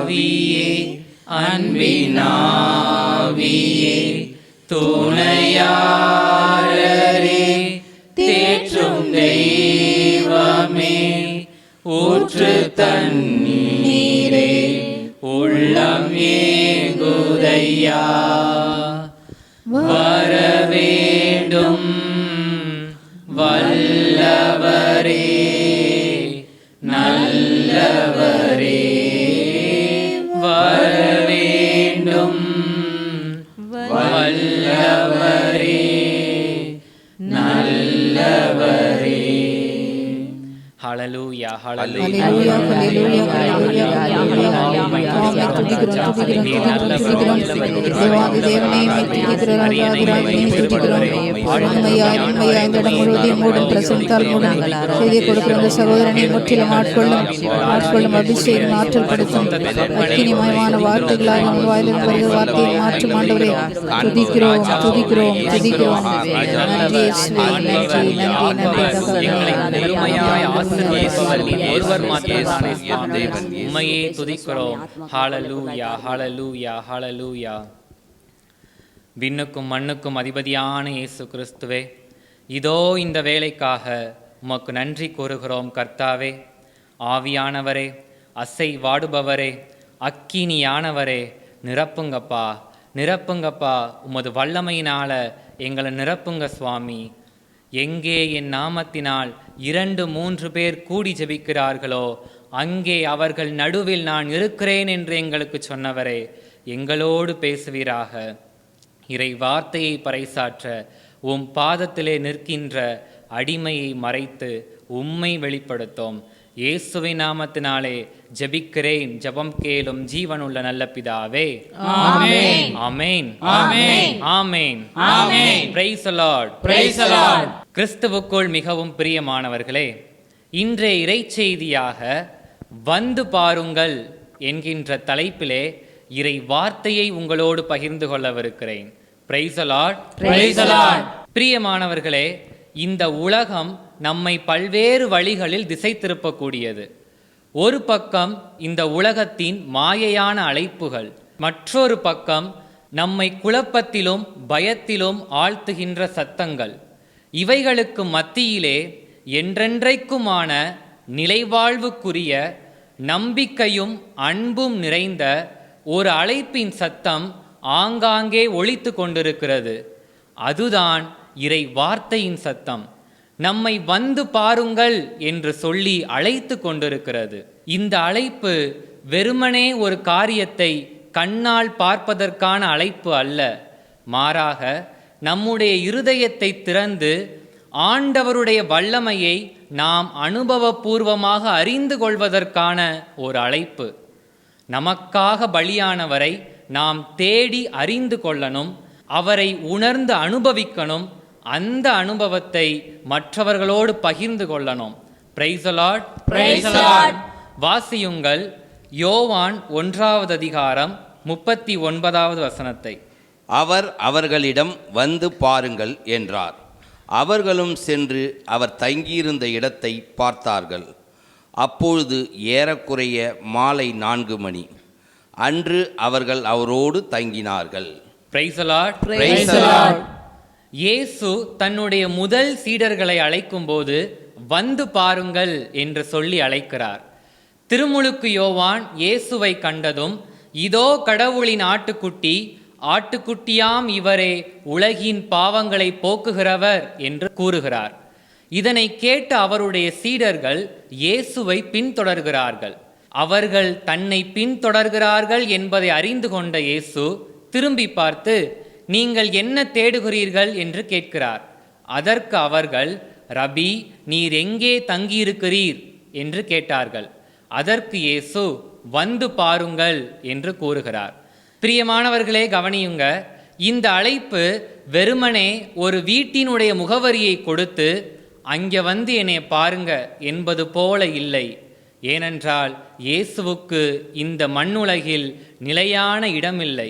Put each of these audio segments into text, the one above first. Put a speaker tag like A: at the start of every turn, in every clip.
A: ஆவியே அன்பினாவியே துணையாரரே தேற்றும் தெய்வமே ஊற்று தண்ணீரே உள்ளம் ஏங்குதையா வரவேண்டும் வல்லவரே நல்லவரே வரவேண்டும் வல்லவரே நல்லவரே. ஹல்லேலூயா ஹல்லேலூயா
B: ஹல்லேலூயா ஹல்லேலூயா சகோதரனை முற்றிலும் ஆட்கொள்ளும் அபிஷேகம் ஆற்றல் படுத்தும் அக்கினிமயமான வார்த்தைகளால் நம் வாயிலிருந்து வருகிற வார்த்தையை மாற்றும் ஆண்டவரே துதிக்கிறோம் துதிக்கிறோம் துதிக்கிறோம். நன்றி இயேசுவே, நன்றி நன்றி
A: ஒருவர் மாத்திரமே உம்மையே துதிக்கிறோம். ஹல்லேலூயா ஹல்லேலூயா ஹல்லேலூயா. விண்ணுக்கும் மண்ணுக்கும் அதிபதியான இயேசு கிறிஸ்துவே, இதோ இந்த வேலைக்காக உமக்கு நன்றி கூறுகிறோம் கர்த்தாவே. ஆவியானவரே, அசை வாடுபவரே, அக்கினியானவரே, நிரப்புங்கப்பா நிரப்புங்கப்பா. உமது வல்லமையினால எங்களை நிரப்புங்க சுவாமி. எங்கே என் நாமத்தினால் 2-3 பேர் கூடி ஜெபிக்கிறார்களோ அங்கே அவர்கள் நடுவில் நான் இருக்கிறேன் என்று எங்களுக்கு சொன்னவரே, எங்களோடு பேசுவீராக. இறை வார்த்தையை பறைசாற்ற உம் பாதத்திலே நிற்கின்ற அடிமையை மறைத்து உம்மை வெளிப்படுத்தும். இயேசுவின் நாமத்தினாலே ஜெபிக்கிறேன், ஜெபம் கேளும் ஜீவனுள்ள நல்ல பிதாவே. ஆமென் ஆமென் ஆமென் ஆமென் ஆமென். Praise the Lord praise the Lord. கிறிஸ்துவுக்குள் மிகவும் பிரியமானவர்களே, இன்றைய இறைச்செய்தியாக வந்து பாருங்கள் என்கின்ற தலைப்பிலே இறை வார்த்தையை உங்களோடு பகிர்ந்து கொள்ளவிருக்கிறேன். Praise the Lord praise the Lord. பிரியமானவர்களே, இந்த உலகம் நம்மை பல்வேறு வழிகளில் திசை திருப்பக்கூடியது. ஒரு பக்கம் இந்த உலகத்தின் மாயையான அழைப்புகள், மற்றொரு பக்கம் நம்மை குழப்பத்திலும் பயத்திலும் ஆழ்த்துகின்ற சத்தங்கள். இவைகளுக்கு மத்தியிலே என்றென்றைக்குமான நிலைவாழ்வுக்குரிய நம்பிக்கையும் அன்பும் நிறைந்த ஒரு அழைப்பின் சத்தம் ஆங்காங்கே ஒலித்து கொண்டிருக்கிறது. அதுதான் இறை வார்த்தையின் சத்தம். நம்மை வந்து பாருங்கள் என்று சொல்லி அழைத்து கொண்டிருக்கிறது. இந்த அழைப்பு வெறுமனே ஒரு காரியத்தை கண்ணால் பார்ப்பதற்கான அழைப்பு அல்ல. மாறாக நம்முடைய இருதயத்தை திறந்து ஆண்டவருடைய வல்லமையை நாம் அனுபவபூர்வமாக அறிந்து கொள்வதற்கான ஒரு அழைப்பு. நமக்காக பலியானவரை நாம் தேடி அறிந்து கொள்ளணும், அவரை உணர்ந்து அனுபவிக்கணும், அந்த அனுபவத்தை மற்றவர்களோடு பகிர்ந்து கொள்ளணும். Price the Lord praise the Lord. வாசியுங்கள் யோவான் 1வது அதிகாரம் 39வது வசனத்தை.
C: அவர் அவர்களிடம் வந்து பாருங்கள் என்றார். அவர்களும் சென்று அவர் தங்கியிருந்த இடத்தை பார்த்தார்கள். அப்பொழுது ஏறக்குறைய மாலை 4 மணி. அன்று அவர்கள் அவரோடு தங்கினார்கள்.
A: Praise the Lord praise the Lord. இயேசு தன்னுடைய முதல் சீடர்களை அழைக்கும் போது வந்து பாருங்கள் என்று சொல்லி அழைக்கிறார். திருமுழுக்கு யோவான் இயேசுவை கண்டதும், இதோ கடவுளின் ஆட்டுக்குட்டி, ஆட்டுக்குட்டியாம் இவரே உலகின் பாவங்களை போக்குகிறவர் என்று கூறுகிறார். இதனை கேட்ட அவருடைய சீடர்கள் இயேசுவை பின்தொடர்கிறார்கள். அவர்கள் தன்னை பின்தொடர்கிறார்கள் என்பதை அறிந்து கொண்ட இயேசு திரும்பி பார்த்து, நீங்கள் என்ன தேடுகிறீர்கள் என்று கேட்கிறார். அதற்கு அவர்கள், ரபி, நீர் எங்கே தங்கியிருக்கிறீர் என்று கேட்டார்கள். அதற்கு இயேசு, வந்து பாருங்கள் என்று கூறுகிறார். பிரியமானவர்களே, கவனியுங்க. இந்த அழைப்பு வெறுமனே ஒரு வீட்டினுடைய முகவரியை கொடுத்து அங்கே வந்து என்னை பாருங்க என்பது போல இல்லை. ஏனென்றால் இயேசுவுக்கு இந்த மண்ணுலகில் நிலையான இடமில்லை.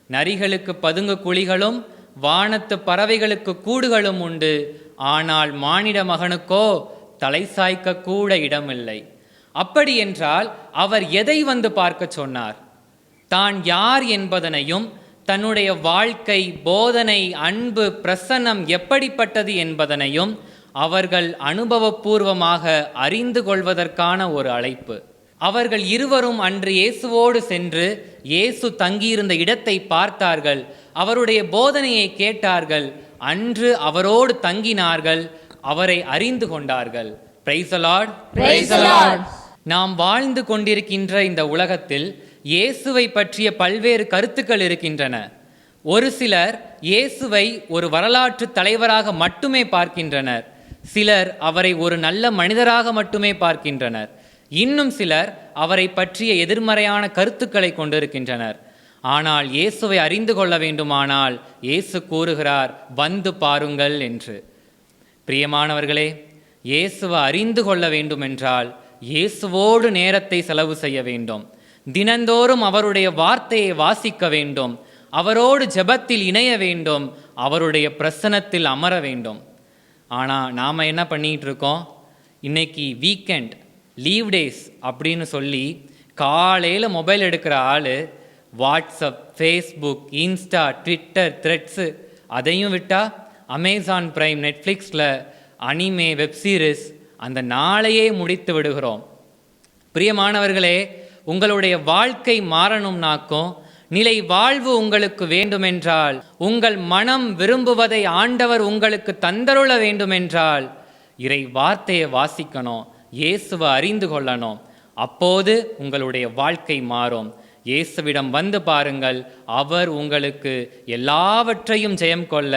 A: நரிகளுக்கு பதுங்கு குழிகளும் வானத்து பறவைகளுக்கு கூடுகளும் உண்டு, ஆனால் மானிட மகனுக்கோ தலை சாய்க்க கூட இடமில்லை. அப்படி என்றால் அவர் எதை வந்து பார்க்க சொன்னார்? தான் யார் என்பதனையும் தன்னுடைய வாழ்க்கை, போதனை, அன்பு, பிரசன்னம் எப்படிப்பட்டது என்பதனையும் அவர்கள் அனுபவபூர்வமாக அறிந்து கொள்வதற்கான ஒரு அழைப்பு. அவர்கள் இருவரும் அன்று இயேசுவோடு சென்று இயேசு தங்கியிருந்த இடத்தை பார்த்தார்கள், அவருடைய போதனையை கேட்டார்கள், அன்று அவரோடு தங்கினார்கள், அவரை அறிந்து கொண்டார்கள். Price the Lord.
B: Praise the Lord.
A: நாம் வாழ்ந்து கொண்டிருக்கின்ற இந்த உலகத்தில் இயேசுவை பற்றிய பல்வேறு கருத்துக்கள் இருக்கின்றன. ஒரு சிலர் இயேசுவை ஒரு வரலாற்று தலைவராக மட்டுமே பார்க்கின்றனர். சிலர் அவரை ஒரு நல்ல மனிதராக மட்டுமே பார்க்கின்றனர். இன்னும் சிலர் அவரை பற்றிய எதிர்மறையான கருத்துக்களை கொண்டிருக்கின்றனர். ஆனால் இயேசுவை அறிந்து கொள்ள வேண்டுமானால் இயேசு கூறுகிறார், வந்து பாருங்கள் என்று. பிரியமானவர்களே, இயேசுவை அறிந்து கொள்ள வேண்டுமென்றால் இயேசுவோடு நேரத்தை செலவு செய்ய வேண்டும். தினந்தோறும் அவருடைய வார்த்தையை வாசிக்க வேண்டும், அவரோடு ஜெபத்தில் இணைய வேண்டும், அவருடைய பிரசன்னத்தில் அமர வேண்டும். ஆனால் நாம் என்ன பண்ணிகிட்டு இருக்கோம்? இன்னைக்கு வீக்கெண்ட், லீவ் டேஸ் அப்படின்னு சொல்லி காலையில் மொபைல் எடுக்கிற ஆள் WhatsApp, Facebook, Insta, Twitter, Threads, அதையும் விட்டால் அமேசான் பிரைம், நெட்ஃப்ளிக்ஸில் அனிமே, வெப்சீரிஸ், அந்த நாளையே முடித்து விடுகிறோம். பிரியமானவர்களே, உங்களுடைய வாழ்க்கை மாறணும்னாக்கும், நிலை வாழ்வு உங்களுக்கு வேண்டுமென்றால், உங்கள் மனம் விரும்புவதை ஆண்டவர் உங்களுக்கு தந்தருள வேண்டுமென்றால் இறை வார்த்தையை வாசிக்கணும், இயேசுவை அறிந்து கொள்ளணும். அப்போது உங்களுடைய வாழ்க்கை மாறும். இயேசுவிடம் வந்து பாருங்கள், அவர் உங்களுக்கு எல்லாவற்றையும் ஜெயம் கொள்ள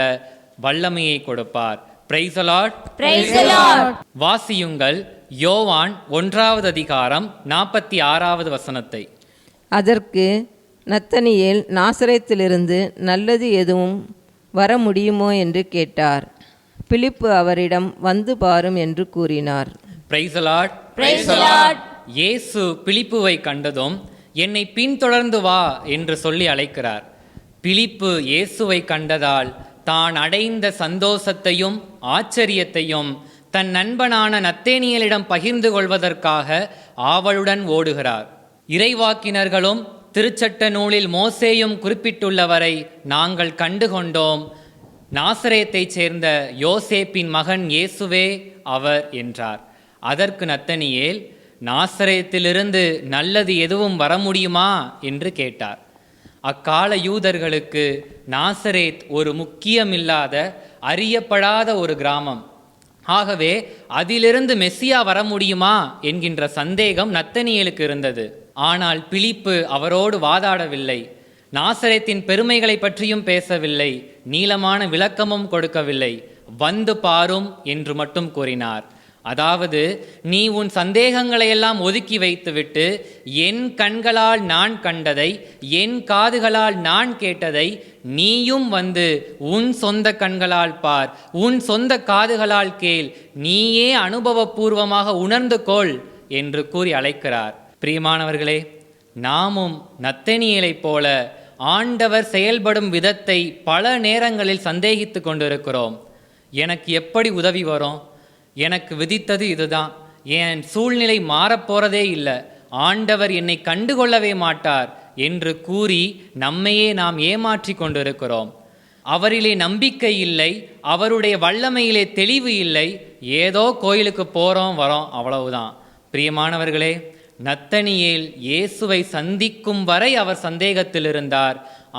A: வல்லமையை கொடுப்பார். Price the Lord.
B: Praise the Lord.
A: வாசியுங்கள் யோவான் 1வது அதிகாரம் 46வது வசனத்தை.
D: அதற்கு நத்தனியேல், நாசரேத்திலிருந்து நல்லது எதுவும் வர முடியுமோ என்று கேட்டார். பிலிப்பு அவரிடம், வந்து பாரும் என்று கூறினார்.
A: Price the Lord.
B: Praise the Lord.
A: இயேசு பிலிப்புவை கண்டதும் என்னை பின்தொடர்ந்து வா என்று சொல்லி அழைக்கிறார். பிலிப்பு இயேசுவை கண்டதால் தான் அடைந்த சந்தோஷத்தையும் ஆச்சரியத்தையும் தன் நண்பனான நத்தேனியலிடம் பகிர்ந்து கொள்வதற்காக ஆவலுடன் ஓடுகிறார். இறைவாக்கினர்களும் திருச்சட்ட நூலில் மோசேயும் குறிப்பிட்டுள்ளவரை நாங்கள் கண்டுகொண்டோம். நாசரேத்தைச் சேர்ந்த யோசேப்பின் மகன் இயேசுவே அவர் என்றார். அதற்கு நத்தனியேல், நாசரேத்திலிருந்து நல்லது எதுவும் வர முடியுமா என்று கேட்டார். அக்கால யூதர்களுக்கு நாசரேத் ஒரு முக்கியமில்லாத, அறியப்படாத ஒரு கிராமம். ஆகவே அதிலிருந்து மெசியா வர முடியுமா என்கின்ற சந்தேகம் நத்தனியேலுக்கு இருந்தது. ஆனால் பிலிப்பு அவரோடு வாதாடவில்லை, நாசரேத்தின் பெருமைகளை பற்றியும் பேசவில்லை, நீளமான விளக்கமும் கொடுக்கவில்லை. வந்து பாரும் என்று மட்டும் கூறினார். அதாவது, நீ உன் சந்தேகங்களை எல்லாம் ஒதுக்கி வைத்துவிட்டு என் கண்களால் நான் கண்டதை, என் காதுகளால் நான் கேட்டதை நீயும் வந்து உன் சொந்த கண்களால் பார், உன் சொந்த காதுகளால் கேள், நீயே அனுபவபூர்வமாக உணர்ந்து கொள் என்று கூறி அழைக்கிறார். பிரியமானவர்களே, நாமும் நத்தனியேலைப் போல ஆண்டவர் செயல்படும் விதத்தை பல நேரங்களில் சந்தேகித்து கொண்டிருக்கிறோம். எனக்கு எப்படி உதவி வரும்? எனக்கு விதித்தது இதுதான், என் சூழ்நிலை மாறப்போறதே இல்லை, ஆண்டவர் என்னை கண்டுகொள்ளவே மாட்டார் என்று கூறி நம்மையே நாம் ஏமாற்றி கொண்டிருக்கிறோம். அவரிலே நம்பிக்கை இல்லை, அவருடைய வல்லமையிலே தெளிவு இல்லை, ஏதோ கோயிலுக்கு போகிறோம் வரோம், அவ்வளவுதான். பிரியமானவர்களே, நத்தனியேல் இயேசுவை சந்திக்கும் வரை அவர் சந்தேகத்தில் இருந்தார்.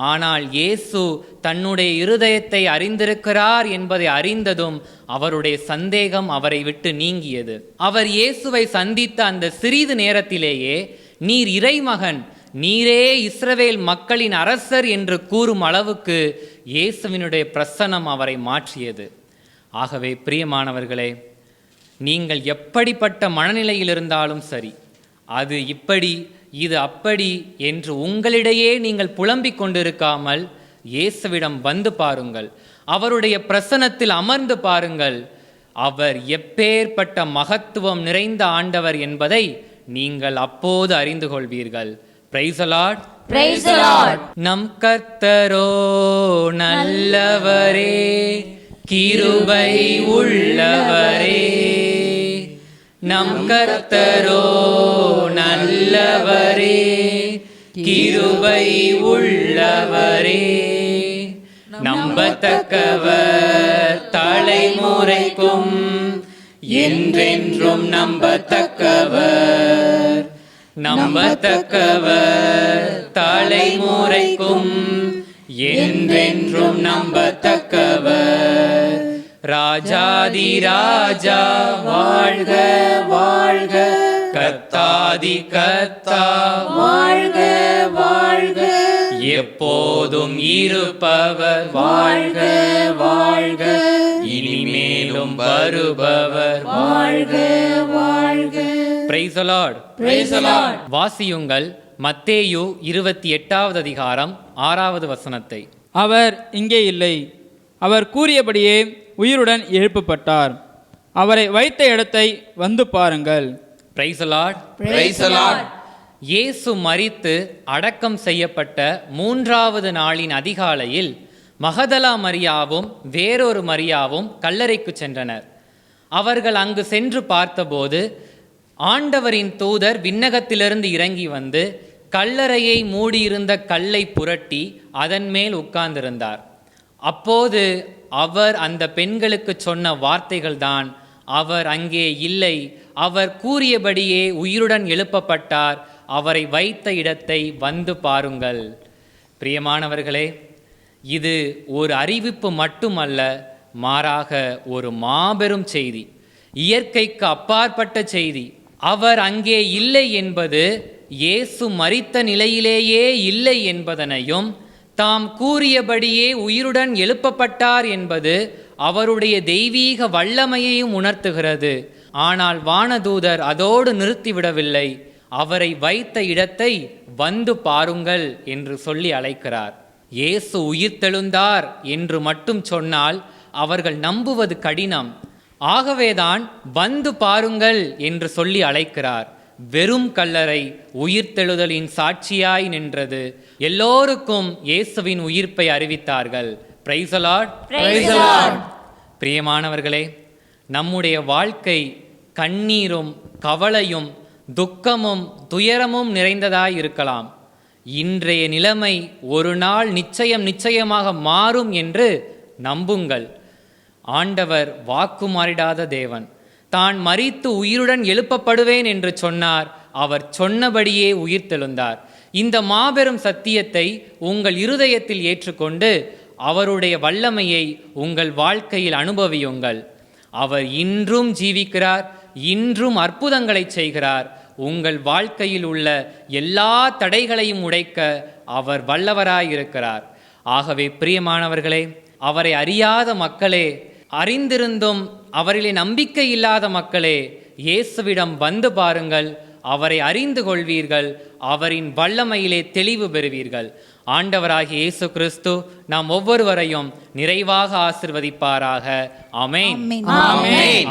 A: ஆனால் இயேசு தன்னுடைய இருதயத்தை அறிந்திருக்கிறார் என்பதை அறிந்ததும் அவருடைய சந்தேகம் அவரை விட்டு நீங்கியது. அவர் இயேசுவை சந்தித்த அந்த சிறிது நேரத்திலேயே, நீர் இறைமகன், நீரே இஸ்ரவேல் மக்களின் அரசர் என்று கூறும் அளவுக்கு இயேசுவினுடைய பிரசன்னம் அவரை மாற்றியது. ஆகவே பிரியமானவர்களே, நீங்கள் எப்படிப்பட்ட மனநிலையில் இருந்தாலும் சரி, அது இப்படி இது அப்படி என்று உங்களிடையே நீங்கள் புலம்பிக் கொண்டிருக்காமல் இயேசுவிடம் வந்து பாருங்கள், அவருடைய பிரசன்னத்தில் அமர்ந்து பாருங்கள். அவர் எப்பேற்பட்ட மகத்துவம் நிறைந்த ஆண்டவர் என்பதை நீங்கள் அப்போது அறிந்து கொள்வீர்கள். Price the Lord.
B: Praise the Lord.
A: நம் கர்த்தரோ நல்லவரே, கிருபை உள்ளவரே, நம் கர்த்தரோ நல்லவரே, கிருபை உள்ளவரே. நம்பத்தக்கவர் தலைமுறைக்கும் என்றென்றும் நம்பத்தக்கவர். நம்பத்தக்கவர் தலைமுறைக்கும் என்றென்றும் நம்பத்தக்கவர். ராஜாதி ராஜா வாழ்க வாழ்க, கர்த்தாதி கர்த்தா வாழ்க வாழ்க, எப்போதும் இருப்பவர் வாழ்க வாழ்க, இனிமேலும் வருபவர் வாழ்க வாழ்க. Praise the Lord.
B: Praise the Lord.
A: வாசியுங்கள் மத்தேயு 28வது அதிகாரம் 6வது வசனத்தை.
E: அவர் இங்கே இல்லை, அவர் கூறியபடியே உயிருடன் எழுப்பப்பட்டார். அவரை வைத்த இடத்தை வந்து பாருங்கள்.
A: Praise the Lord.
C: Praise the Lord.
A: இயேசு மரித்து அடக்கம் செய்யப்பட்ட 3வது நாளின் அதிகாலையில் மகதலா மரியாவும் வேறொரு மரியாவும் கல்லறைக்கு சென்றனர். அவர்கள் அங்கு சென்று பார்த்தபோது ஆண்டவரின் தூதர் விண்ணகத்திலிருந்து இறங்கி வந்து கல்லறையை மூடியிருந்த கல்லை புரட்டி அதன் மேல் உட்கார்ந்திருந்தார். அப்போது அவர் அந்த பெண்களுக்கு சொன்ன வார்த்தைகள்தான், அவர் அங்கே இல்லை, அவர் கூறியபடியே உயிருடன் எழுப்பப்பட்டார், அவரை வைத்த இடத்தை வந்து பாருங்கள். பிரியமானவர்களே, இது ஒரு அறிவிப்பு மட்டுமல்ல, மாறாக ஒரு மாபெரும் செய்தி, இயற்கைக்கு அப்பாற்பட்ட செய்தி. அவர் அங்கே இல்லை என்பது இயேசு மரித்த நிலையிலேயே இல்லை என்பதனையும், தாம் கூறியபடியே உயிருடன் எழுப்பப்பட்டார் என்பது அவருடைய தெய்வீக வல்லமையையும் உணர்த்துகிறது. ஆனால் வானதூதர் அதோடு நிறுத்திவிடவில்லை, அவரை வைத்த இடத்தை வந்து பாருங்கள் என்று சொல்லி அழைக்கிறார். இயேசு உயிர்த்தெழுந்தார் என்று மட்டும் சொன்னால் அவர்கள் நம்புவது கடினம். ஆகவேதான் வந்து பாருங்கள் என்று சொல்லி அழைக்கிறார். வெறும் கல்லறை உயிர்த்தெழுதலின் சாட்சியாய் நின்றது. எல்லோருக்கும் இயேசுவின் உயிர்ப்பை அறிவித்தார்கள். Price the Lord.
B: Praise the Lord.
A: பிரியமானவர்களே, நம்முடைய வாழ்க்கை கண்ணீரும் கவலையும் துக்கமும் துயரமும் நிறைந்ததாய் இருக்கலாம். இன்றைய நிலைமை ஒரு நாள் நிச்சயமாக மாறும் என்று நம்புங்கள். ஆண்டவர் வாக்கு மாறிடாத தேவன். தான் மரித்து உயிருடன் எழுப்பப்படுவேன் என்று சொன்னார். அவர் சொன்னபடியே உயிர்த்தெழுந்தார். இந்த மாபெரும் சத்தியத்தை உங்கள் இருதயத்தில் ஏற்றுக்கொண்டு அவருடைய வல்லமையை உங்கள் வாழ்க்கையில் அனுபவியுங்கள். அவர் இன்றும் ஜீவிக்கிறார், இன்றும் அற்புதங்களை செய்கிறார். உங்கள் வாழ்க்கையில் உள்ள எல்லா தடைகளையும் உடைக்க அவர் வல்லவராயிருக்கிறார். ஆகவே பிரியமானவர்களே, அவரை அறியாத மக்களே, அறிந்திருந்தும் அவரிலே நம்பிக்கை இல்லாத மக்களே, இயேசுவிடம் வந்து பாருங்கள். அவரை அறிந்து கொள்வீர்கள், அவரின் வல்லமையிலே தெளிவு பெறுவீர்கள். ஆண்டவராகிய இயேசு கிறிஸ்து நாம் ஒவ்வொருவரையும் நிறைவாக ஆசீர்வதிப்பாராக. ஆமென்.
B: Amen.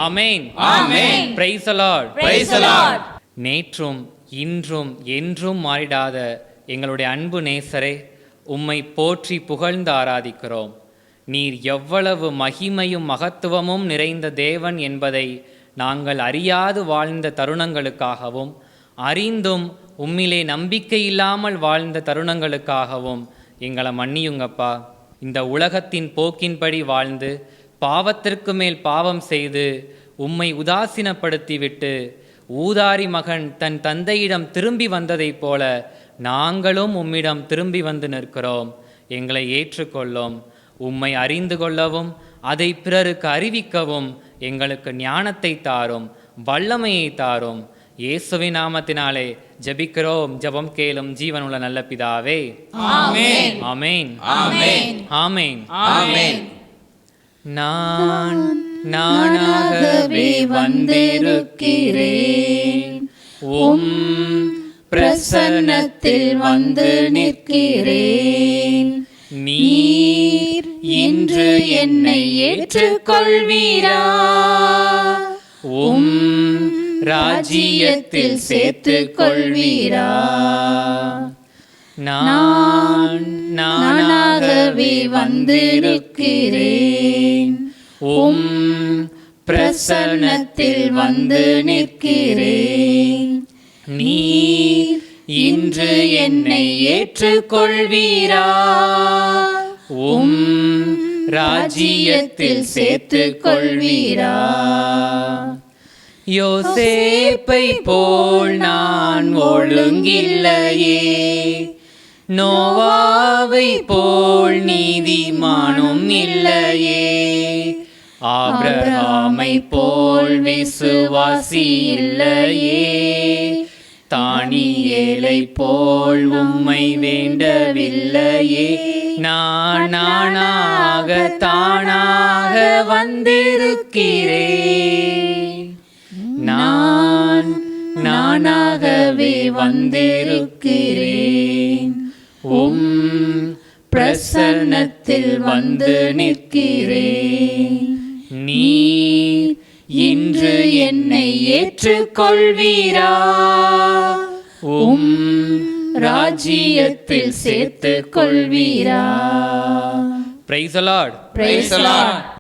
A: Amen.
C: Amen.
A: Praise the Lord.
B: Praise the Lord.
A: நேற்றும் இன்றும் என்றும் மாறிடாத எங்களுடைய அன்பு நேசரே, உம்மை போற்றி புகழ்ந்து ஆராதிக்கிறோம். நீர் எவ்வளவு மகிமையும் மகத்துவமும் நிறைந்த தேவன் என்பதை நாங்கள் அறியாது வாழ்ந்த தருணங்களுக்காகவும், அறிந்தும் உம்மிலே நம்பிக்கை இல்லாமல் வாழ்ந்த தருணங்களுக்காகவும் எங்களை மன்னியுங்கப்பா. இந்த உலகத்தின் போக்கின்படி வாழ்ந்து பாவத்திற்கு மேல் பாவம் செய்து உம்மை உதாசீனப்படுத்திவிட்டு ஊதாரி மகன் தன் தந்தையிடம் திரும்பி வந்ததைப் போல நாங்களும் உம்மிடம் திரும்பி வந்து நிற்கிறோம். எங்களை ஏற்றுக்கொள்ளும். உம்மை அறிந்து கொள்ளவும் அதை பிறருக்கு அறிவிக்கவும் எங்களுக்கு ஞானத்தை தாரும், வல்லமையை தாரும். இயேசுவின் நாமத்தினாலே ஜெபிக்கிறோம். ஜெபம் கேளும் ஜீவனுள்ள நல்ல பிதாவே.
B: ஆமென்.
A: ஆமென்.
B: ஆமென்.
A: ஆமென்.
C: ஆமென்.
A: நானாகவே வந்திருக்கிறேன், உம்
B: பிரசன்னத்தில் வந்து நிற்கிறேன்.
A: நீர்
B: இன்று என்னை ஏற்றுக்கொள்வீரா?
A: உம் ராஜ்யத்தில் சேர்த்துக் கொள்வீரா?
B: நானாகவே வந்திருக்கிறேன்,
A: உம் பிரசன்னத்தில் வந்து நிற்கிறேன்.
B: வந்திருக்கிறேன்.
A: நீர் இன்று என்னை ஏற்றுக்கொள்வீரா? உம் ராஜ்யத்தில் சேர்த்துக் கொள்வீரா? யோசேப்பை போல் நான் ஒழுங்கில்லையே, நோவாவை போல் நீதிமானும் இல்லையே, ஆபிரகாமை போல் விசுவாசி இல்லையே, தானியேலை போல் உம்மை வேண்டவில்லையே. நான் தானாக வந்திருக்கிறேன். நானாகவே வந்திருக்கிறேன். உம் பிரசன்னத்தில் வந்து நிற்கிறேன். நீர் இன்று என்னை ஏற்றுக்கொள்வீரா? உம் ராஜ்யத்தில் சேர்த்துக் கொள்வீரா? Praise the Lord.
C: Praise the Lord.